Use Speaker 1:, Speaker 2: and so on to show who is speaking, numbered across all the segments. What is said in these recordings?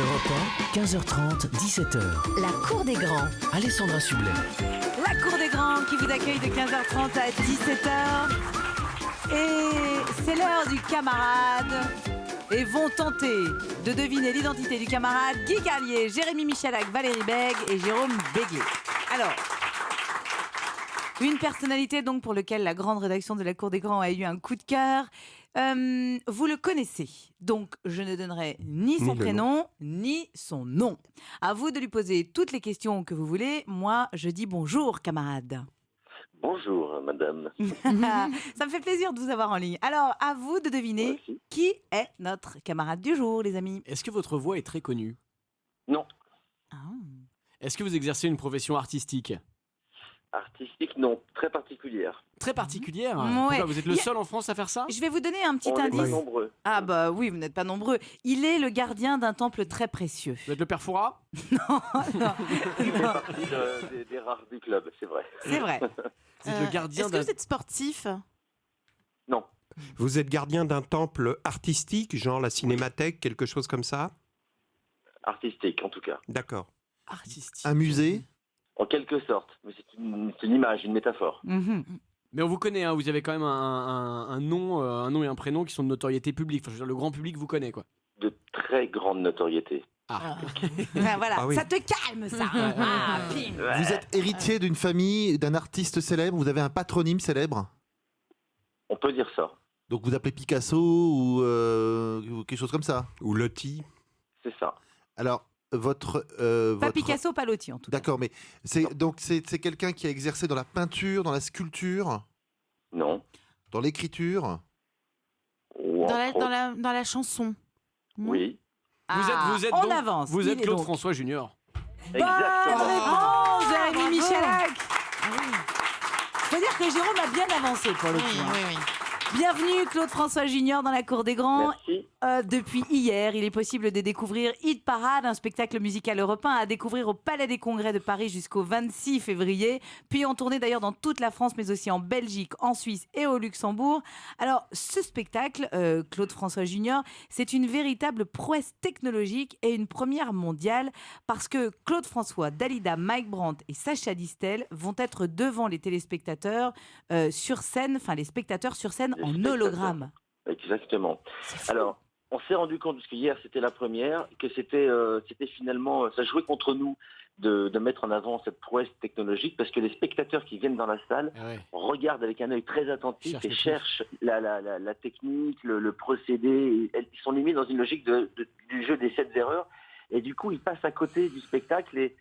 Speaker 1: Europe 1, 15h30, 17h.
Speaker 2: La cour des grands.
Speaker 1: Alessandra Sublet.
Speaker 3: La cour des grands qui vous accueille de 15h30 à 17h. Et c'est l'heure du camarade. Et vont tenter de deviner l'identité du camarade Guy Carlier, Jérémy Michalak, Valérie Bègue et Jérôme Béguet. Alors, une personnalité donc pour laquelle la grande rédaction de la Cour des Grands a eu un coup de cœur. Vous le connaissez, donc je ne donnerai ni son prénom ni son nom. À vous de lui poser toutes les questions que vous voulez. Moi, je dis bonjour, camarade.
Speaker 4: Bonjour, madame.
Speaker 3: Ça me fait plaisir de vous avoir en ligne. Alors, à vous de deviner qui est notre camarade du jour, les amis.
Speaker 5: Est-ce que votre voix est très connue ?
Speaker 4: Non.
Speaker 3: Ah.
Speaker 5: Est-ce que vous exercez une profession artistique ?
Speaker 4: Artistique, non. Très particulière.
Speaker 5: Très particulière ?
Speaker 3: Ouais.
Speaker 5: Pourquoi, vous êtes le seul en France à faire ça ?
Speaker 3: Je vais vous donner un petit
Speaker 4: On n'est pas
Speaker 3: indice.
Speaker 4: nombreux.
Speaker 3: Ah bah oui, vous n'êtes pas nombreux. Il est le gardien d'un temple très précieux.
Speaker 5: Vous êtes le père Fouras ?
Speaker 4: Il fait partie des rares du club, c'est vrai.
Speaker 3: C'est vrai.
Speaker 5: Vous êtes le gardien
Speaker 6: Est-ce que
Speaker 5: d'un...
Speaker 6: vous êtes sportif ?
Speaker 4: Non.
Speaker 7: Vous êtes gardien d'un temple artistique, genre la cinémathèque, quelque chose comme ça ?
Speaker 4: Artistique, en tout cas.
Speaker 7: D'accord.
Speaker 5: artistique.
Speaker 8: Un musée?
Speaker 4: En quelque sorte. Mais c'est une image, une métaphore.
Speaker 3: Mhm.
Speaker 5: Mais on vous connaît, hein, vous avez quand même un nom et un prénom qui sont de notoriété publique. Enfin, je veux dire, le grand public vous connaît, quoi.
Speaker 4: De très grande notoriété.
Speaker 5: Ah.
Speaker 3: Ah, voilà,
Speaker 7: Ah oui.
Speaker 3: ça te calme ça. Ah, bim.
Speaker 8: Vous êtes héritier d'une famille, d'un artiste célèbre, vous avez un patronyme célèbre?
Speaker 4: On peut dire ça.
Speaker 8: Donc vous appelez Picasso ou quelque chose comme ça?
Speaker 7: Ou Loti.
Speaker 4: C'est ça.
Speaker 8: Alors, votre...
Speaker 3: Pas
Speaker 8: votre...
Speaker 3: Picasso, pas Loti en tout cas.
Speaker 8: D'accord, mais c'est quelqu'un qui a exercé dans la peinture, dans la sculpture,
Speaker 4: Non.
Speaker 8: dans l'écriture?
Speaker 4: Ou
Speaker 6: Dans
Speaker 4: entre autres.
Speaker 6: la chanson.
Speaker 4: Oui.
Speaker 5: Vous êtes
Speaker 3: on
Speaker 5: donc-
Speaker 3: avance.
Speaker 5: Vous
Speaker 3: Il
Speaker 5: êtes
Speaker 3: est
Speaker 5: Claude
Speaker 3: donc.
Speaker 5: François Junior.
Speaker 3: Bonne
Speaker 4: Exactement.
Speaker 3: réponse, Jérémy
Speaker 6: bravo.
Speaker 3: Michalak. Faut dire que Jérôme a bien avancé pour le coup. hein. Bienvenue Claude François Junior dans la Cour des Grands.
Speaker 4: Merci.
Speaker 3: Depuis hier, il est possible de découvrir Hit Parade, un spectacle musical européen à découvrir au Palais des Congrès de Paris jusqu'au 26 février, puis en tournée d'ailleurs dans toute la France, mais aussi en Belgique, en Suisse et au Luxembourg. Alors, ce spectacle, Claude François Junior, c'est une véritable prouesse technologique et une première mondiale, parce que Claude François, Dalida, Mike Brandt et Sacha Distel vont être devant les téléspectateurs sur scène, enfin les spectateurs sur scène
Speaker 4: Les
Speaker 3: en
Speaker 4: spectateurs.
Speaker 3: hologramme.
Speaker 4: Exactement.
Speaker 3: C'est fou.
Speaker 4: Alors, on s'est rendu compte, parce que hier c'était la première, que c'était finalement, ça jouait contre nous de mettre en avant cette prouesse technologique, parce que les spectateurs qui viennent dans la salle
Speaker 5: Ah ouais.
Speaker 4: regardent avec un œil très attentif
Speaker 5: Cherche
Speaker 4: et
Speaker 5: le
Speaker 4: cherchent la technique, le procédé. Ils sont limite dans une logique du jeu des 7 erreurs, et du coup ils passent à côté du spectacle et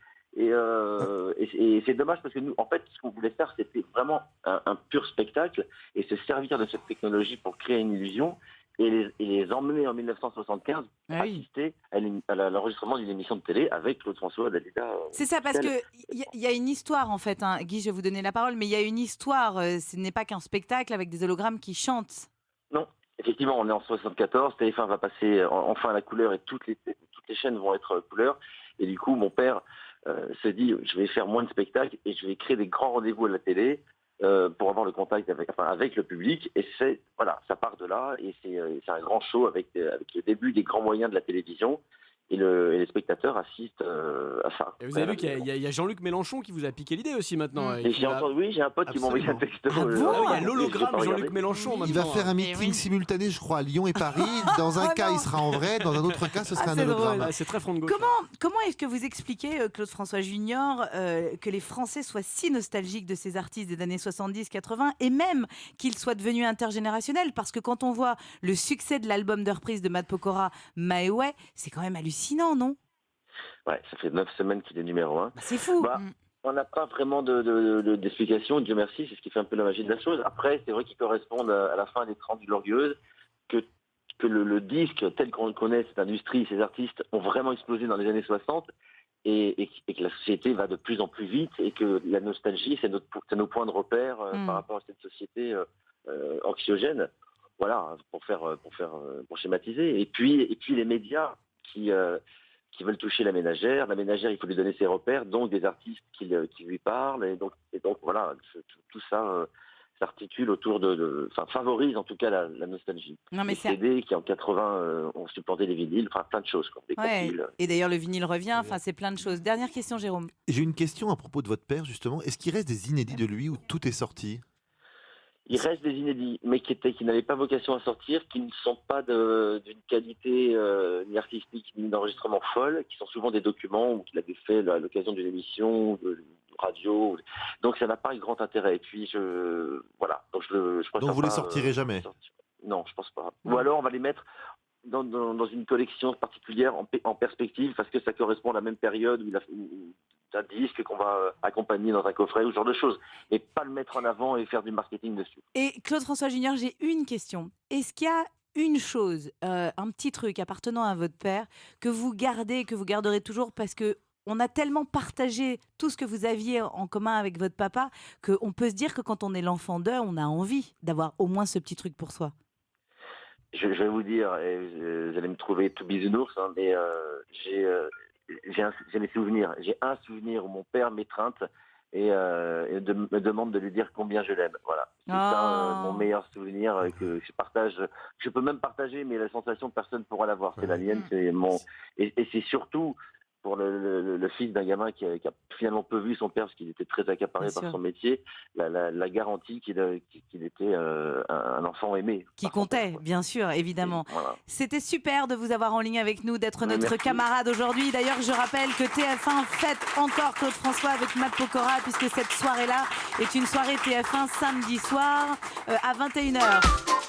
Speaker 4: c'est dommage parce que nous, en fait, ce qu'on voulait faire, c'était vraiment un pur spectacle et se servir de cette technologie pour créer une illusion et les emmener en 1975 pour
Speaker 3: Ah oui.
Speaker 4: assister à l'enregistrement d'une émission de télé avec Claude François, Dalida.
Speaker 3: C'est ça, parce que il y a une histoire en fait. Hein. Guy, je vais vous donner la parole, mais il y a une histoire. Ce n'est pas qu'un spectacle avec des hologrammes qui chantent.
Speaker 4: Non, effectivement, on est en 74. TF1 va passer enfin à la couleur et toutes les chaînes vont être couleur. Et du coup, mon père se dit, je vais faire moins de spectacles et je vais créer des grands rendez-vous à la télé pour avoir le contact avec le public. Et ça part de là et c'est un grand show avec le début des grands moyens de la télévision. Et les spectateurs assistent à ça.
Speaker 5: Et vous avez vu qu'il y a Jean-Luc Mélenchon qui vous a piqué l'idée aussi maintenant.
Speaker 4: Et j'ai un pote qui m'a envoyé un texto.
Speaker 5: Ah bon, il y a
Speaker 4: j'ai pas
Speaker 5: l'hologramme
Speaker 4: regardé.
Speaker 5: Jean-Luc Mélenchon maintenant.
Speaker 8: Il va faire un
Speaker 6: Mais
Speaker 8: meeting
Speaker 6: oui.
Speaker 8: simultané, je crois, à Lyon et Paris. Dans un
Speaker 3: Oh
Speaker 8: cas,
Speaker 3: non.
Speaker 8: il sera en vrai. Dans un autre cas, ce sera
Speaker 3: Ah,
Speaker 8: un
Speaker 3: c'est
Speaker 8: hologramme.
Speaker 3: drôle.
Speaker 5: Ah, c'est très front de gauche.
Speaker 3: Comment est-ce que vous expliquez, Claude François Junior, que les Français soient si nostalgiques de ces artistes des années 70-80 et même qu'ils soient devenus intergénérationnels? Parce que quand on voit le succès de l'album de reprise de Matt Pokora, Maeway, c'est quand même hallucinant, non?
Speaker 4: Ouais, ça fait 9 semaines qu'il est numéro 1.
Speaker 3: Bah, c'est fou.
Speaker 4: Bah, on n'a pas vraiment d'explication, Dieu merci, c'est ce qui fait un peu la magie de la chose. Après, c'est vrai qu'ils correspondent à la fin des 30 glorieuses, que le disque tel qu'on le connaît, cette industrie, ces artistes ont vraiment explosé dans les années 60 et que la société va de plus en plus vite et que la nostalgie, c'est nos points de repère par rapport à cette société anxiogène. Voilà, pour schématiser. Et puis les médias qui veulent toucher la ménagère. La ménagère, il faut lui donner ses repères, donc des artistes qui lui parlent. Et donc voilà, tout ça, s'articule autour favorise en tout cas la nostalgie.
Speaker 3: Non, mais
Speaker 4: les CD qui en 80 ont supplanté les vinyles, enfin plein de choses, quoi, des compiles.
Speaker 3: Et d'ailleurs, le vinyle revient, enfin, c'est plein de choses. Dernière question, Jérôme.
Speaker 8: J'ai une question à propos de votre père, justement. Est-ce qu'il reste des inédits de lui où tout est sorti ?
Speaker 4: Il reste des inédits, mais qui n'avaient pas vocation à sortir, qui ne sont pas d'une qualité ni artistique ni d'enregistrement folle, qui sont souvent des documents ou qu'il avait fait à l'occasion d'une émission de radio. Donc ça n'a pas un grand intérêt. Et puis voilà. Donc
Speaker 8: vous les sortirez jamais ?
Speaker 4: Non, je pense pas. Ou alors on va les mettre dans une collection particulière en perspective parce que ça correspond à la même période où d'un disque qu'on va accompagner dans un coffret ou ce genre de choses, et pas le mettre en avant et faire du marketing dessus.
Speaker 3: Et Claude François Junior, j'ai une question. Est-ce qu'il y a une chose, un petit truc appartenant à votre père que vous gardez, que vous garderez toujours parce que on a tellement partagé tout ce que vous aviez en commun avec votre papa qu'on peut se dire que quand on est l'enfant d'eux, on a envie d'avoir au moins ce petit truc pour soi.
Speaker 4: Je vais vous dire, et vous allez me trouver tout bisounours, hein, mais j'ai mes souvenirs. J'ai un souvenir où mon père m'étreinte et me demande de lui dire combien je l'aime. Voilà. C'est ça mon meilleur souvenir que je partage. Je peux même partager, mais la sensation, personne ne pourra l'avoir. C'est la mienne. Et c'est surtout pour le fils d'un gamin qui a finalement peu vu son père parce qu'il était très accaparé par son métier, la garantie qu'il était un enfant aimé.
Speaker 3: Qui comptait, bien sûr, évidemment.
Speaker 4: Voilà.
Speaker 3: C'était super de vous avoir en ligne avec nous, d'être notre camarade aujourd'hui. D'ailleurs, je rappelle que TF1 fête encore Claude François avec Matt Pokora, puisque cette soirée-là est une soirée TF1 samedi soir à 21h.